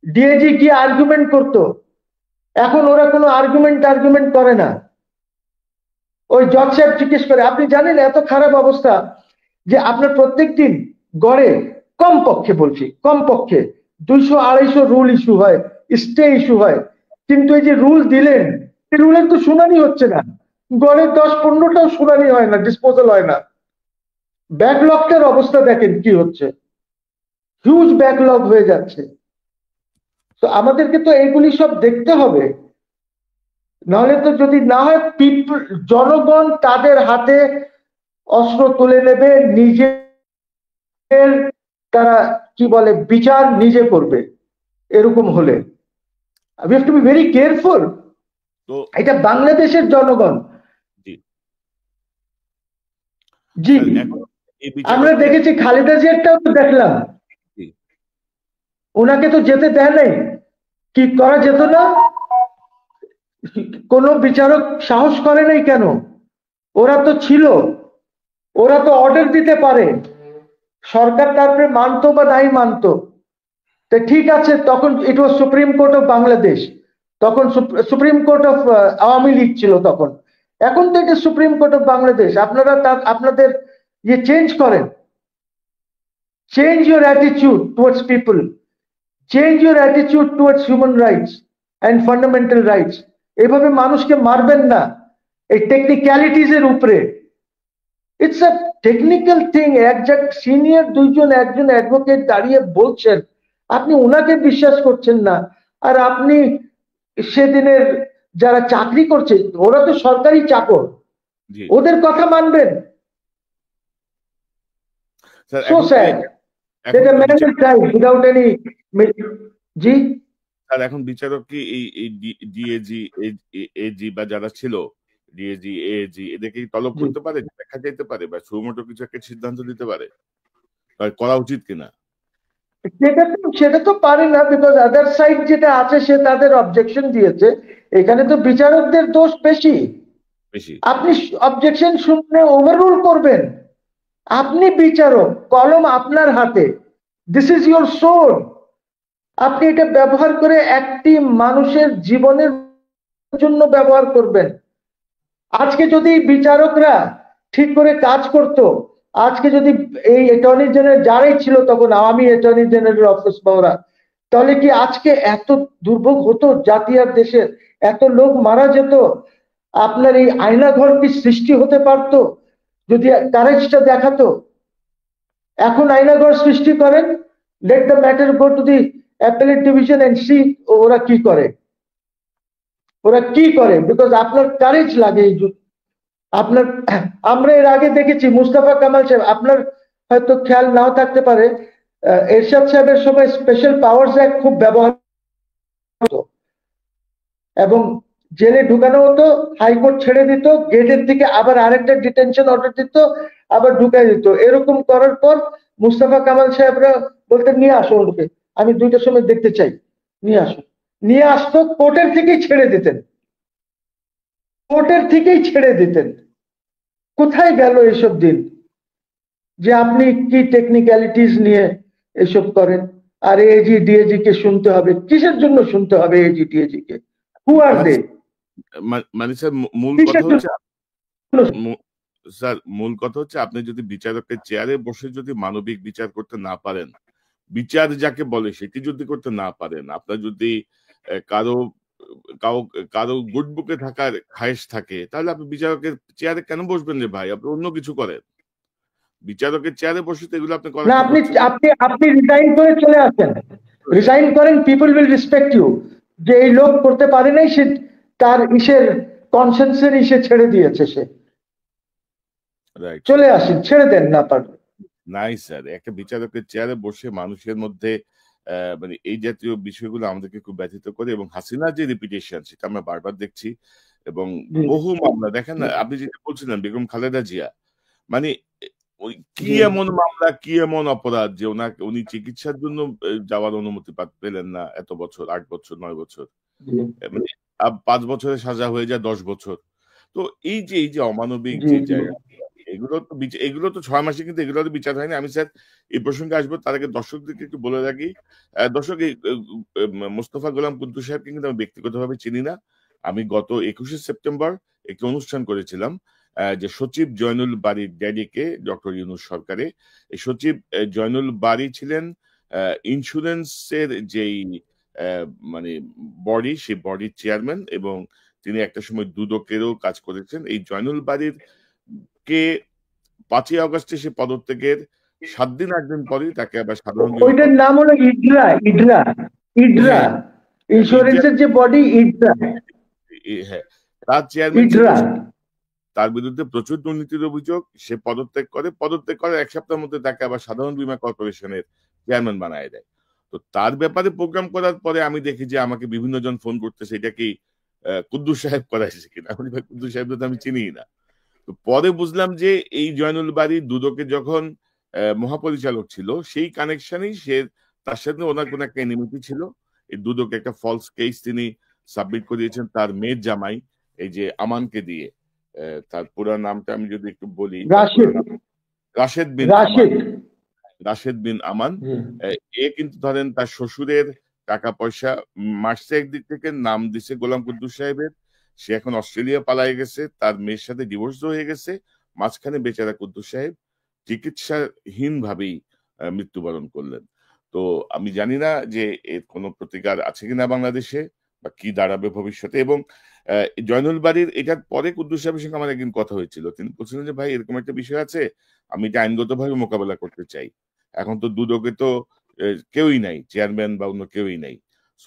ডিএজি কি আর্গুমেন্ট করতো। এখন ওরা কোনো আর্গুমেন্ট করে না। ওই জজ সাহেব জিজ্ঞেস করে, আপনি জানেন এত খারাপ অবস্থা যে আপনার প্রত্যেকদিন গড়ে কমপক্ষে বলছি কমপক্ষে 200-250 রুল ইস্যু হয়, স্টে ইস্যু হয়, কিন্তু এই যে রুল দিলেন এই রুলের তো শুনানি হচ্ছে না, গড়ে 10-15টাও শুনানি হয় না, ডিসপোজাল হয় না। ব্যাকলগটার অবস্থা দেখেন কি হচ্ছে, হিউজ ব্যাকলগ হয়ে যাচ্ছে। তো আমাদেরকে তো এগুলি সব দেখতে হবে, নাহলে তো যদি না হয় জনগণ তাদের হাতে অস্ত্র তুলে নেবে, নিজের তারা কি বলে বিচার নিজে করবে। এরকম হলে we have to be very careful। তো এটা বাংলাদেশের জনগণ। জি, আমরা দেখেছি খালেদা জিয়ারটাও তো দেখলাম, ওনাকে তো যেতে দেয় নাই, কি করা যেত না? কোন বিচারক সাহস করে নাই কেন? ওরা তো ছিল, ওরা তো অর্ডার দিতে পারে, সরকার তারপরে মানতো বা নাই মানতো। তো ঠিক আছে, তখন ইট ওয়াজ সুপ্রিম কোর্ট অফ বাংলাদেশ, তখন supreme court of Awami League ছিল তখন, এখন তো এটা সুপ্রিম কোর্ট অফ বাংলাদেশ। আপনারা আপনাদের ইয়ে চেঞ্জ করেন, change your attitude towards people, change your attitude towards human rights and fundamental rights. এভাবে মানুষকে মারবেন না এই টেকনিক্যালিটিস এর উপরে। It's a technical thing. একজন সিনিয়র একজন অ্যাডভোকেট দাঁড়িয়ে বলছেন, আপনি ওনাকে বিশ্বাস করছেন না, আর আপনি সেদিনের যারা চাকরি করছে ওরা তো সরকারি চাকর, ওদের কথা মানবেন? So sad that a man will die without any জি। আর এখন বিচারক কি এই ডিএজি এজি বা যারা ছিল ডিএজি এজি এদেরকে তলব করতে পারে, দেখা যেতে পারে, বা সুমোটো কিছু একটা সিদ্ধান্ত দিতে পারে করা উচিত কিনা? সেটা তো পারে না, বিকজ আদার সাইড যেটা আছে সে তাদের অবজেকশন দিয়েছে। এখানে তো বিচারকদের দোষ বেশি। আপনি অবজেকশন শুনলে ওভাররুল করবেন, আপনি বিচারক, কলম আপনার হাতে, দিস ইজ ইউর সোর্ড। আপনি এটা ব্যবহার করে একটি মানুষের জীবনের জন্য ব্যবহার করবেন। আজকে যদি বিচারকরা ঠিক করে কাজ করত, আজকে যদি এই অ্যাটর্নি জেনারেল যারাই ছিল তখন আওয়ামী অ্যাটর্নি জেনারেল অফিস বা ওরা, তাহলে কি আজকে এত দুর্ভোগ হতো জাতি আর দেশের? এত লোক মারা যেত? আপনার এই আয়নাঘর কি সৃষ্টি হতে পারত যদি কারেজটা দেখাতো? এখন আয়নাঘর সৃষ্টি করেন, let the matter go to the appellate division and see ওরা কি করে, ওরা কি করে। বিকজ আপনার কারেজ লাগে। আপনার আমরা এর আগে দেখেছি মুস্তাফা কামাল সাহেব, আপনার হয়তো খেয়াল নাও থাকতে পারে, এরশাদ সাহেবের সময় স্পেশাল পাওয়ার্স অ্যাক্ট খুব ব্যবহার হতো এবং জেলে ঢুকানো হতো, হাইকোর্ট ছেড়ে দিত, গেটের থেকে আবার আরেকটা ডিটেনশন অর্ডার দিত, আবার ঢুকাই দিত। এরকম করার পর মুস্তাফা কামাল সাহেবরা বলতেন নিয়ে আসো ওকে, আমি 2টার সময় দেখতে চাই, নিয়ে আসো। নিয়ে আসতো, কোর্টের থেকেই ছেড়ে দিতেন, কোর্টের থেকেই ছেড়ে দিতেন। কোথায় গেল এসব দিন যে আপনি কি টেকনিক্যালিটিস নিয়ে এসব করেন? আর এজি ডিএজি কে শুনতে হবে, কিসের জন্য শুনতে হবে এজি ডিএজি কে? হু আর দে? মানে স্যার মূল কথা হচ্ছে, স্যার মূল কথা হচ্ছে আপনি যদি বিচারকের চেয়ারে বসে যদি মানবিক বিচার করতে না পারেন, বিচার যাকে বলে সেটি যদি করতে না পারেন, আপনার যদি কারো গুড বুকে থাকার খায়েশ থাকে, তাহলে আপনি বিচারকের চেয়ারে কেন বসবেন রে ভাই? আপনি অন্য কিছু করেন। বিচারকের চেয়ারে বসে তো এগুলো আপনি করেন না। আপনি রিজাইন করে চলে আসেন, রিজাইন করেন, পিপল উইল রেসপেক্ট ইউ। যে এই লোক করতে পারে নাই, সে তার কনসেন্সের ছেড়ে দিয়েছে, সে চলে আসেন, ছেড়ে দেন না পারবে। নাই স্যার, একটা বিচারকের চেয়ারে বসে মানুষের মধ্যে মানে এই জাতীয় বিষয়গুলো আমাদেরকে খুব ব্যথিত করে, এবং হাসিনার যে রেপুটেশন সেটা আমরা বারবার দেখছি, এবং বহু মামলা দেখেন না, আপনি যেটা বলছিলেন বেগম খালেদা জিয়া, মানে ওই কি এমন মামলা, কি এমন অপরাধ যে উনি চিকিৎসার জন্য যাওয়ার অনুমতি পেলেন না এত বছর, 8 বছর 9 বছর, মানে 5 বছরের সাজা হয়ে যায় 10 বছর। তো এই যে অমানবিক যে জায়গা, এগুলো তো 6 মাসে কিন্তু এগুলো তো বিচার হয়নি। আমি স্যার এই প্রসঙ্গে আসবো, তার আগে দর্শকদেরকে একটু বলে রাখি, দর্শক এই মোস্তফা গোলাম কুদ্দুস সাহেবকে কিন্তু আমি ব্যক্তিগতভাবে চিনি না। আমি গত 21শে সেপ্টেম্বর একটি অনুষ্ঠান করেছিলাম, যে সচিব জয়নুল বারীর ড্যাডিকে ডক্টর ইউনূস সরকারে। এই সচিব জয়নুল বারী ছিলেন ইন্স্যুরেন্সের যেই মানে বডি, সেই বডির চেয়ারম্যান, এবং তিনি একটা সময় দুদকেরও কাজ করেছেন। এই জয়নুল বারীর কে 5ই আগস্টে সে পদত্যাগের 7 দিন 8 দিন পরেই তাকে আবার সাধারণ, ওইটার নাম হলো ইডরা ইন্স্যুরেন্সের যে বডি, ইডরা, হ্যাঁ, তার চেয়ারম্যান, তার বিরুদ্ধে প্রচুর দুর্নীতির অভিযোগ। সে পদত্যাগ করার 1 সপ্তাহের মধ্যে তাকে আবার সাধারণ বীমা কর্পোরেশনের চেয়ারম্যান বানায় দেয়। তো তার ব্যাপারে প্রোগ্রাম করার পরে আমি দেখি যে আমাকে বিভিন্ন জন ফোন করতেছে, এটা কি কুদ্দুস সাহেব করাইছে কিনা। আমি ভাই, কুদ্দুস সাহেব তো আমি চিনি না। তো পরে বুঝলাম যে এই জয়নুল বারী দুদকে যখন মহাপরিচালক ছিল, সেই কানেকশনেই তার সাথে ওনার কোন একটা এনিমিটি ছিল। এই দুদকে একটা ফলস কেস তিনি সাবমিট করিয়েছেন তার মেয়ের জামাই, এই যে আমানকে দিয়ে। তার পুরো নামটা আমি যদি একটু বলি, রাশেদ বিন আমান। এ কিন্তু ধরেন তার শ্বশুরের টাকা পয়সা মারছে একদিক থেকে, নাম দিছে গোলাম কুদ্দুস সাহেবের। সে এখন অস্ট্রেলিয়া পালায় গেছে, তার মেয়ের সাথে ডিভোর্স হয়ে গেছে। মাঝখানে বেচারা কুদ্দুস সাহেব চিকিৎসাহীন ভাবেই মৃত্যুবরণ করলেন। তো আমি জানি না যে এর কোনো প্রতিকার আছে কিনা বাংলাদেশে, বা কি দাঁড়াবে ভবিষ্যতে। এবং জয়নুল বারীর এটার পরে কুদ্দুস সাহেবের সঙ্গে আমার একদিন কথা হয়েছিল, তিনি বলছিলেন যে ভাই এরকম একটা বিষয় আছে, আমি এটা আইনগতভাবে মোকাবেলা করতে চাই। এখন তো দুদকে তো কেউই নাই, চেয়ারম্যান বা অন্য কেউই নাই,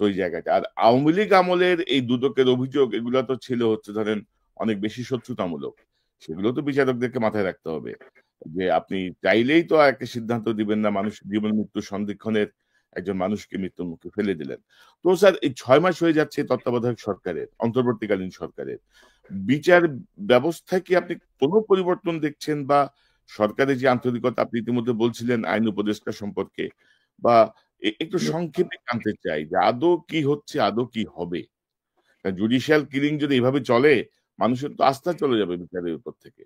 ওই জায়গাটা। আর আওয়ামী লীগ আমলের এই দুদকের অভিযোগ, এগুলো তো ছিল হচ্ছে ধরেন অনেক বেশি শত্রুতামূলক। সেগুলো তো বিচারকদেরকে মাথায় রাখতে হবে, যে আপনি চাইলেই তো একটা সিদ্ধান্ত দিবেন না, মানুষ জীবন মৃত্যু সন্ধিক্ষণের একজন মানুষকে মৃত্যুর মুখে ফেলে দিলেন। তো স্যার এই 6 মাস হয়ে যাচ্ছে তত্ত্বাবধায়ক সরকারের, অন্তর্বর্তীকালীন সরকারের বিচার ব্যবস্থায় কি আপনি কোনো পরিবর্তন দেখছেন, বা সরকারের যে আন্তরিকতা আপনি ইতিমধ্যে বলছিলেন আইন উপদেষ্টা সম্পর্কে, বা একটু সংক্ষেপে জানতে চাই যে আদৌ কি হচ্ছে, আদৌ কি হবে? জুডিশিয়াল কিলিং যদি এভাবে চলে, মানুষের তো আস্থা চলে যাবে বিচারের উপর থেকে।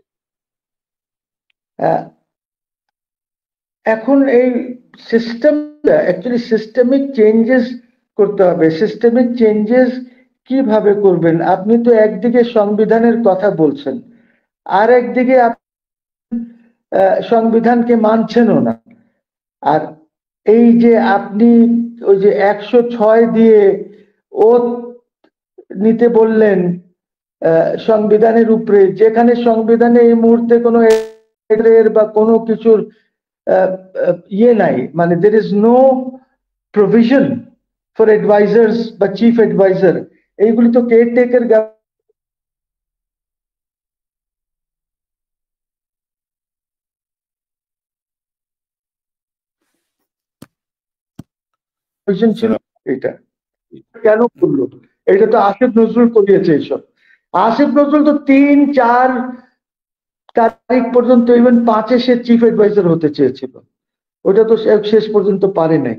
এখন এই সিস্টেমটা অ্যাকচুয়ালি সিস্টেমিক চেঞ্জেস করতে হবে। সিস্টেমিক চেঞ্জেস কিভাবে করবেন? আপনি তো একদিকে সংবিধানের কথা বলছেন, আর একদিকে সংবিধানকে মানছেনও না। আর এই যে আপনি ওই যে 106 দিয়ে ওত নিতে বললেন সংবিধানের উপরে, যেখানে সংবিধানে এই মুহূর্তে কোনো বা কোনো কিছুর ইয়ে নাই, মানে there is no provision for advisors বা চিফ অ্যাডভাইজার। এইগুলি তো কেয়ারটেকার ছিল। এটা কেন করলো? এটা তো আসিফ নজরুল করিয়েছে এইসব। আসিফ নজরুল তো 3-4 তারিখ পর্যন্ত, ইভেন 5-এ সে চিফ অ্যাডভাইজার হতে চেয়েছিল, ওটা তো শেষ পর্যন্ত পারে নাই।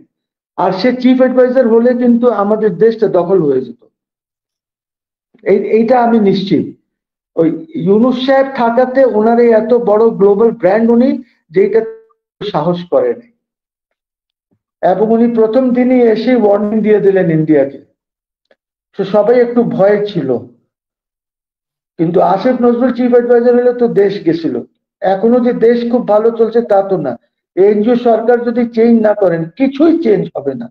আর সে চিফ অ্যাডভাইজার হলে কিন্তু আমাদের দেশটা দখল হয়ে যেত, এইটা আমি নিশ্চিত। ওই ইউনূস সাহেব থাকাতে ওনার এত বড় গ্লোবাল ব্র্যান্ড উনি যেটা সাহস করেন, এবং উনি প্রথম দিনই এসে ওয়ার্নিং দিয়ে দিলেন ইন্ডিয়াকে। তো সবাই একটু ভয় ছিল, কিন্তু আসিফ নজরুল চিফ অ্যাডভাইজার হলে তো দেশ গেছিল। এখনো যে দেশ খুব ভালো চলছে তা তো না। এনজিও সরকার যদি চেঞ্জ না করেন, কিছুই চেঞ্জ হবে না।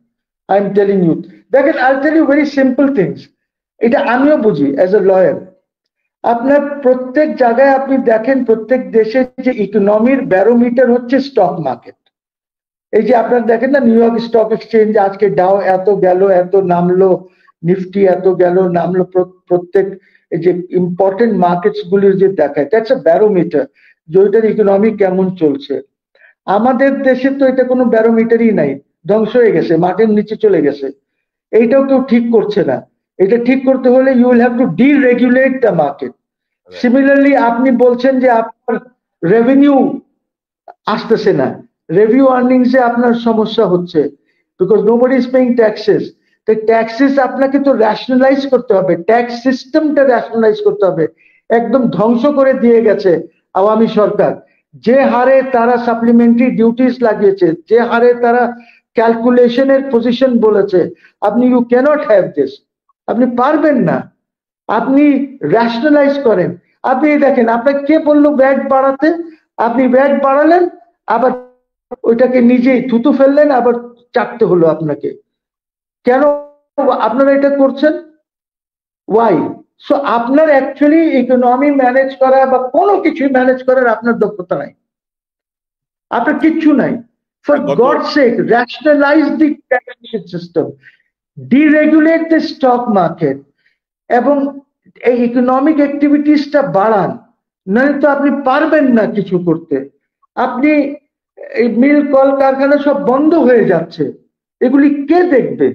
I am telling you. দেখেন, I tell you very simple things, এটা আমিও বুঝি অ্যাজ এ লয়ার। আপনার প্রত্যেক জায়গায় আপনি দেখেন, প্রত্যেক দেশের যে ইকোনমির ব্যারোমিটার হচ্ছে স্টক মার্কেট। এই যে আপনারা দেখেন না, নিউ ইয়র্ক স্টক এক্সচেঞ্জ আজকে ডাও এত গেল, এত নামলো, নিফটি এত গেল নামলো, প্রত্যেক এই যে ইম্পর্টেন্ট মার্কেটস গুলির যে দেখায়, দ্যাটস আ ব্যারোমিটার যে ওইটার ইকোনমি কেমন চলছে। আমাদের দেশে তো এটা কোনো ব্যারোমিটারই নাই, ধ্বংস হয়ে গেছে, মাটির নিচে চলে গেছে। এইটাও কেউ ঠিক করছে না। এটা ঠিক করতে হলে you will have to deregulate the market. Similarly আপনি বলছেন যে আপনার রেভিনিউ আসতেছে না, রেভিনিউ আর্নিংস এ আপনার সমস্যা হচ্ছে, because nobody is paying taxes. তো ট্যাক্সেস আপনাকে তো রেশনালাইজ করতে হবে, ট্যাক্স সিস্টেমটা রেশনালাইজ করতে হবে। একদম ধ্বংস করে দিয়ে গেছে আওয়ামী সরকার। যে হারে তারা সাপ্লিমেন্টারি ডিউটিস লাগিয়েছে, যে হারে তারা ক্যালকুলেশনের পজিশন বলেছে, আপনি ইউ ক্যানট হ্যাভ দিস, আপনি পারবেন না। আপনি রেশনালাইজ করেন। আপনি দেখেন, আপনাকে কে বললো ভ্যাট বাড়াতে? আপনি ভ্যাট বাড়ালেন, আবার ওইটাকে নিজেই থুতু ফেললেন, আবার চাটতে হলো আপনাকে। কেন আপনারা এটা করছেন? ওয়াই? সো আপনার অ্যাকচুয়ালি ইকোনমি ম্যানেজ করা বা কোনো কিছু ম্যানেজ করার আপনার দক্ষতা নাই, আপনার কিচ্ছু নাই। For God sake, rationalise the taxation system, deregulate the stock market, এবং এই ইকোনমিক অ্যাক্টিভিটিসটা বাড়ান, নয় তো আপনি পারবেন না কিছু করতে। আপনি এই মিল কল কারখানা সব বন্ধ হয়ে যাচ্ছে, এগুলি কে দেখবে?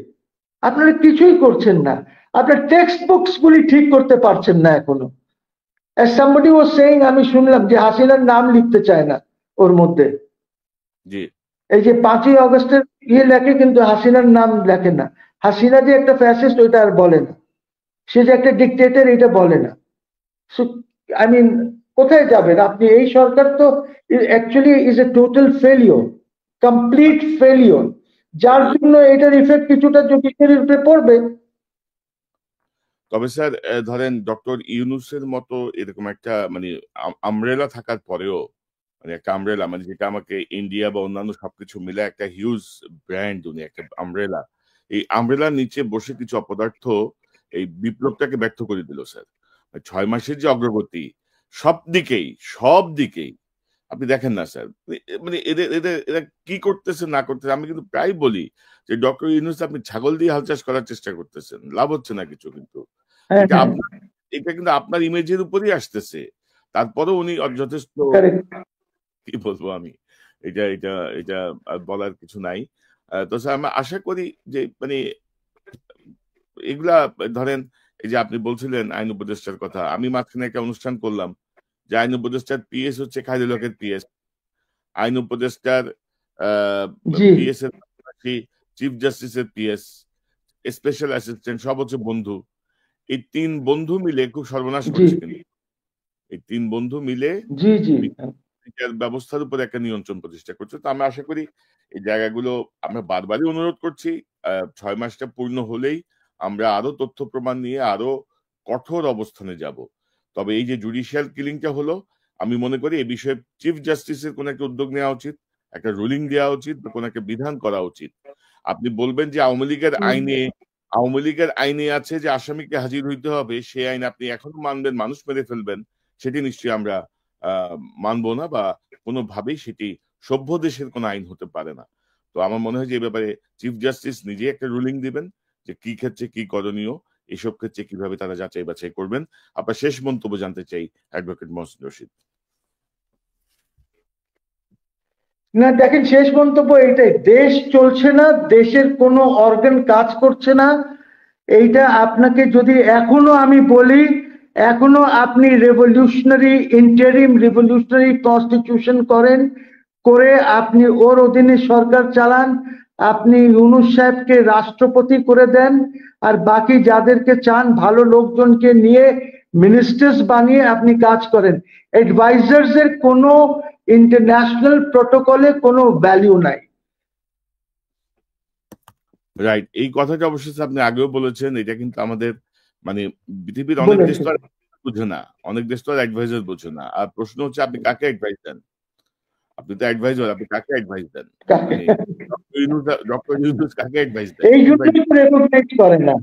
আপনারা কিছুই করছেন না। আপনার টেক্সট বুকস গুলি ঠিক করতে পারছেন না এখনো। as somebody was saying, আমি শুনলাম যে হাসিনার নাম লিখতে চায় না ওর মধ্যে। জি, এই যে 5ই অগস্টের লেখে, কিন্তু হাসিনার নাম লেখে না। হাসিনা যে একটা ফ্যাসিস্ট ওইটা আর বলে না, সে যে একটা ডিক্টেটর এটা বলে না। আই মিন, কোথায় যাবেন আপনি? এই সরকার তো actually is a total failure, complete failure, যার জন্য এটার ইফেক্ট কিছুটা জুডিশিয়ারির উপরে পড়বে। তবে স্যার ধরেন ডক্টর ইউনূসের মতো এরকম একটা মানে আমব্রেলা থাকার পরেও, মানে একটা আমব্রেলা মানে যেটা আমাকে ইন্ডিয়া বা অন্যান্য সবকিছু মিলে একটা হিউজ ব্র্যান্ড, উনি একটা আমব্রেলা। এই আমব্রেলার নিচে বসে কিছু অপদার্থ এই বিপ্লবটাকে ব্যর্থ করে দিল স্যার। 6 মাসের যে অগ্রগতি সব দিকেই আপনি দেখেন না স্যার, মানে এদের এদের এরা কি করতেছে না করতেছে। আমি কিন্তু প্রায় বলি যে ডক্টর ইউনূস আপনি ছাগল দিয়ে হাল চাষ করার চেষ্টা করতেছেন, লাভ হচ্ছে না কিছু। কিন্তু হ্যাঁ, এটা হ্যাঁ, আপনার, এটা কিন্তু আপনার ইমেজের উপরই আসতেছে। তারপরেও উনি যথেষ্ট, correct. কি বলবো আমি, এটা এটা এটা আর বলার কিছু নাই। তো স্যার আমরা আশা করি যে মানে এগুলা ধরেন, এই যে আপনি বলছিলেন আইন উপদেষ্টার কথা, আমি মাঝখানে একটা অনুষ্ঠান করলাম যে আইন উপদেষ্টার পিএস হচ্ছে খায়রুল হকের পিএস, আইন উপদেষ্টার জি, পিএস এর পাশাপাশি চিফ জাস্টিসের পিএস, স্পেশাল অ্যাসিস্ট্যান্ট সব হচ্ছে বন্ধু। এই 3 বন্ধু মিলে খুব সর্বনাশ জি, করছে কিন্তু। এই 3 বন্ধু মিলে জি, জি, বিচার ব্যবস্থার উপর একটা নিয়ন্ত্রণ প্রতিষ্ঠা করছে। তো আমরা আশা করি এই জায়গাগুলো, আমরা বারবারই অনুরোধ করছি 6 মাসটা পূর্ণ হলেই আমরা আরো তথ্য প্রমাণ নিয়ে আরো কঠোর অবস্থানে যাব। তবে এই যে জুডিশিয়াল কিলিংটা হলো, আমি মনে করি এই বিষয়ে চিফ জাস্টিসের কোন একটা উদ্যোগ নেওয়া উচিত, একটা রুলিং দেওয়া উচিত বা কোন একটা বিধান করা উচিত। আপনি বলবেন যে আওয়ামী লীগের আইনে আছে যে আসামিকে হাজির হইতে হবে, সেই আইন আপনি এখনো মানবেন, মানুষ মেরে ফেলবেন, সেটি নিশ্চয়ই আমরা মানবো না, বা কোনোভাবেই সেটি সভ্য দেশের কোনো আইন হতে পারে না। তো আমার মনে হয় যে এই ব্যাপারে চিফ জাস্টিস নিজে একটা রুলিং দিবেন যে কি ক্ষেত্রে কি করণীয়, এসব ক্ষেত্রে কিভাবে তারা যাচাই বাছাই করবেন। আপনার শেষ মন্তব্য জানতে চাই অ্যাডভোকেট মহসিন রশিদ। না দেখেন, শেষ মন্তব্য এইটাই, দেশ চলছে না, দেশের কোনো অর্গান কাজ করছে না। এইটা আপনাকে যদি এখনো আমি বলি, এখনো আপনি রেভলিউশনারি ইন্টারিম রেভলিউশনারি কনস্টিটিউশন করেন, করে আপনি ওর অধীনে সরকার চালান, আপনি ইউনূস সাহেবকে রাষ্ট্রপতি করে দেন, আর বাকি যাদেরকে চান ভালো লোকজনকে নিয়ে মিনিস্টার্স বানিয়ে আপনি কাজ করেন। অ্যাডভাইজার্স এর কোনো ইন্টারন্যাশনাল প্রোটোকলে কোনো ভ্যালু নাই। রাইট, এই কথাটা অবশ্যই আপনি আগেও বলেছেন। এটা কিন্তু আমাদের মানে পৃথিবীর অনেক দেশ তো আর বুঝে না, অনেক দেশ তো আর অ্যাডভাইজার বোঝে না। আর প্রশ্ন হচ্ছে আপনি কাকে অ্যাডভাইস দেন? আপনি তো অ্যাডভাইজার, আপনি কাকে অ্যাডভাইস দেন? মানে ডক্টর ইউনূস কাকে অ্যাডভাইস দেন? এই জন্য রেকগনাইজ করেন না।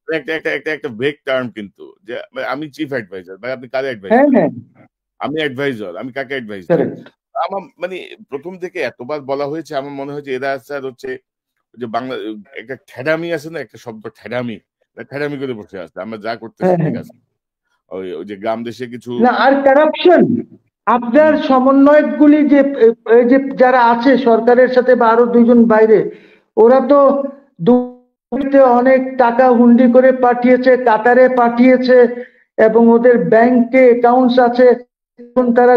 একটা একটা একটা একটা ভেগ টার্ম কিন্তু, যে আমি চিফ অ্যাডভাইজার, ভাই আপনি কারে অ্যাডভাইস হ্যাঁ, দেন? হ্যাঁ, আমি অ্যাডভাইজার, আমি কাকে অ্যাডভাইস দেই? correct. আমার মানে প্রথম থেকে এতবার বলা হয়েছে, আমার মনে হয় যে এরা স্যার হচ্ছে যে বাংলা একটা ঠেডামি আছে না, একটা শব্দ ঠেডামি, ঠেরামি করে বসে আছে, আমরা যা করতেছি হ্যাঁ ঠিক হ্যাঁ আছে। ওই যে গ্রাম দেশে কিছু না, আর কারাপশন, আপনার সমন্বয়ক গুলি যে এই যে যারা আছে সরকারের সাথে বা আরো দুইজন বাইরে, ওরা তো দুর্নীতিতে অনেক টাকা হুন্ডি করে পাঠিয়েছে, কাতারে পাঠিয়েছে, এবং ওদের ব্যাংকে অ্যাকাউন্টস আছে, এখন তারা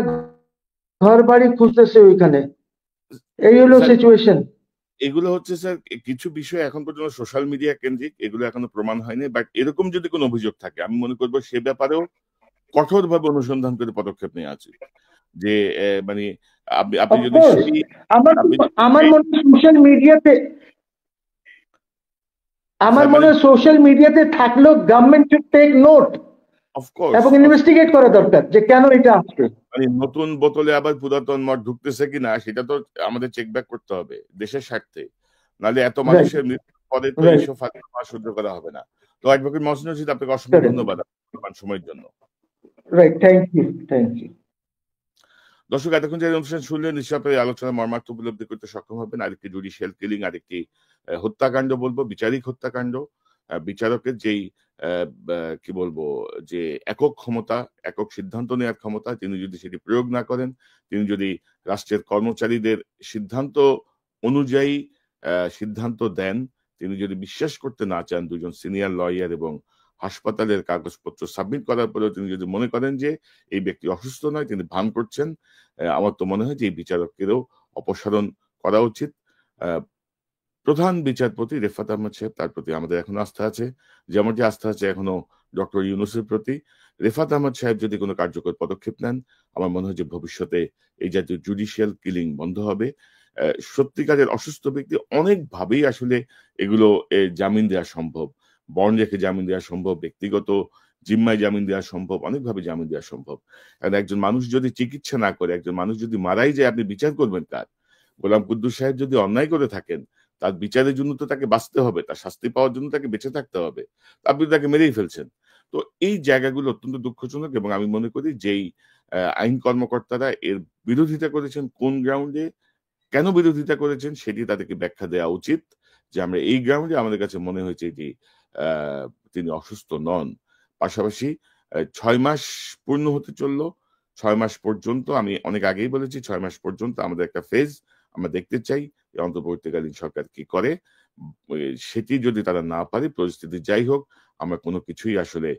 ঘর বাড়ি খুঁজতেছে ওইখানে। এই হলো স্যার সিচুয়েশন। এগুলো হচ্ছে স্যার কিছু বিষয় এখন পর্যন্ত সোশ্যাল মিডিয়া কেন্দ্রিক, এগুলো এখনো প্রমাণ হয়নি। বাট এরকম যদি কোনো অভিযোগ থাকে আমি মনে করবো সে ব্যাপারেও কঠোরভাবে অনুসন্ধান করে পদক্ষেপ নেওয়া উচিত। যে মানে আপনি আপনি যদি অফকোর্স, সেই আমার আপনি যদি আমার সেই মনে হয় সোশ্যাল মিডিয়াতে, আমার স্যার মনে মানে হয় সোশ্যাল মিডিয়াতে থাকলেও government should take note of course এবং ইনভেস্টিগেট করা দরকার যে কেন এটা আসছে। মানে নতুন বোতলে আবার পুরাতন মদ ঢুকতেছে কিনা সেটা তো আমাদের চেক ব্যাক করতে হবে দেশের স্বার্থে, নাহলে এত রাইট মানুষের মৃত্যুর পরে তো রাইট এইসব ফাঁকা সহ্য করা হবে না। তো অ্যাডভোকেট মহসিন রশিদ, আপনাকে অসংখ্য ধন্যবাদ আপনার সময়ের জন্য। Right, thank you thank you. দর্শক, এতক্ষণ যে অনুষ্ঠান শুনলেন নিশ্চয়ই আপনার এই আলোচনার মর্মার্থ উপলব্ধি করতে সক্ষম হবেন। আরেকটি জুডিশিয়াল কিলিং, আরেকটি হত্যাকাণ্ড বলবো, বিচারিক হত্যাকাণ্ড। বিচারকের যেই কি বলবো যে একক ক্ষমতা, একক সিদ্ধান্ত নেওয়ার ক্ষমতা, তিনি যদি সেটি প্রয়োগ না করেন, তিনি যদি রাষ্ট্রের কর্মচারীদের সিদ্ধান্ত অনুযায়ী সিদ্ধান্ত দেন, তিনি যদি বিশ্বাস করতে না চান দুজন সিনিয়র লয়ার এবং হাসপাতালের কাগজপত্র সাবমিট করার পরেও তিনি যদি মনে করেন যে এই ব্যক্তি অসুস্থ নয়, তিনি ভান করছেন, আমার তো মনে হয় যে এই বিচারকেরও অপসারণ করা উচিত। প্রধান বিচারপতি রেফাত আহমেদ সাহেব, তার প্রতি আমাদের এখনো আস্থা আছে, যেমনটি আস্থা আছে এখনো ডক্টর ইউনূসের প্রতি। রেফাত আহমেদ সাহেব যদি কোনো কার্যকর পদক্ষেপ নেন, আমার মনে হয় যে ভবিষ্যতে এই জাতীয় জুডিশিয়াল কিলিং বন্ধ হবে। সত্যিকারের অসুস্থ ব্যক্তি অনেকভাবেই আসলে এগুলো জামিন দেওয়া সম্ভব, বন্ড রেখে জামিন দেওয়া সম্ভব, ব্যক্তিগত জিম্মায় জামিন দেওয়া সম্ভব, অনেকভাবে জামিন দেওয়া সম্ভব। কারণ একজন মানুষ যদি চিকিৎসা না করে, একজন মানুষ যদি মারাই যায়, আপনি বিচার করবেন কার? গোলাম কুদ্দুস সাহেব যদি অন্যায় করে থাকেন, তার বিচারের জন্য তো তাকে বাঁচতে হবে, তার শাস্তি পাওয়ার জন্য তাকে বেঁচে থাকতে হবে। আপনি তাকে মেরেই ফেলছেন। তো এই জায়গাগুলো অত্যন্ত দুঃখজনক এবং আমি মনে করি যেই আইন কর্মকর্তারা এর বিরোধিতা করেছেন, কোন গ্রাউন্ডে, কেন বিরোধিতা করেছেন সেটি তাদেরকে ব্যাখ্যা দেওয়া উচিত। যে আমরা এই গ্রাউন্ডে আমাদের কাছে মনে হয়েছে যে তিনি অসুস্থ নন। পাশাপাশি ৬ মাস পূর্ণ হতে চলল। ৬ মাস পর্যন্ত, আমি অনেক আগেই বলেছি, ৬ মাস পর্যন্ত আমাদের একটা ফেজ আমরা দেখতে চাই যে অন্তর্বর্তীকালীন সরকার কি করে। সেটি যদি তারা না পারে, পরিস্থিতি যাই হোক, আমরা কোনো কিছুই আসলে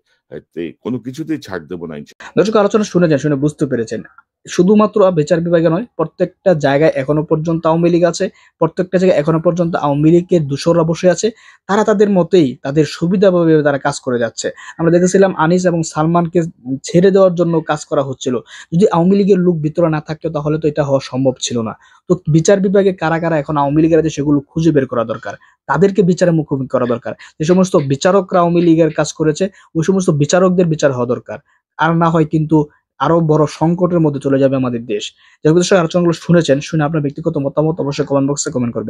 কোনো কিছুতেই ছাড় দেব না। দর্শক, আলোচনা শুনেছেন, শুনে বুঝতে পেরেছেন শুধুমাত্র বিচার বিভাগে নয়, প্রত্যেকটা জায়গায় এখনো পর্যন্ত আওয়ামী লীগ আছে, প্রত্যেকটা জায়গায় এখনো পর্যন্ত আওয়ামী লীগের দোসররা বসে আছে, তারা তাদের মতেই তাদের সুবিধাভাবে তারা কাজ করে যাচ্ছে। আমরা দেখেছিলাম আনিস এবং সালমানকে ছেড়ে দেওয়ার জন্য কাজ করা হচ্ছিল। যদি আওয়ামী লীগের লোক ভিতরে না থাকতো তাহলে তো এটা হওয়া সম্ভব ছিল না। তো বিচার বিভাগে কারা কারা এখন আওয়ামী লীগের আছে সেগুলো খুঁজে বের করা দরকার, তাদেরকে বিচারের মুখোমুখি করা দরকার। যে সমস্ত বিচারকরা আওয়ামী লীগের কাজ করেছে ওই সমস্ত বিচারকদের বিচার হওয়া দরকার, আর না হয় কিন্তু আরো বড় সংকটের মধ্যে চলে যাবে আমাদের দেশ। যে বিষয়ে আলোচনাগুলো শুনেছেন, শুনে আপনার ব্যক্তিগত মতামত অবশ্যই কমেন্ট বক্সে কমেন্ট করবেন।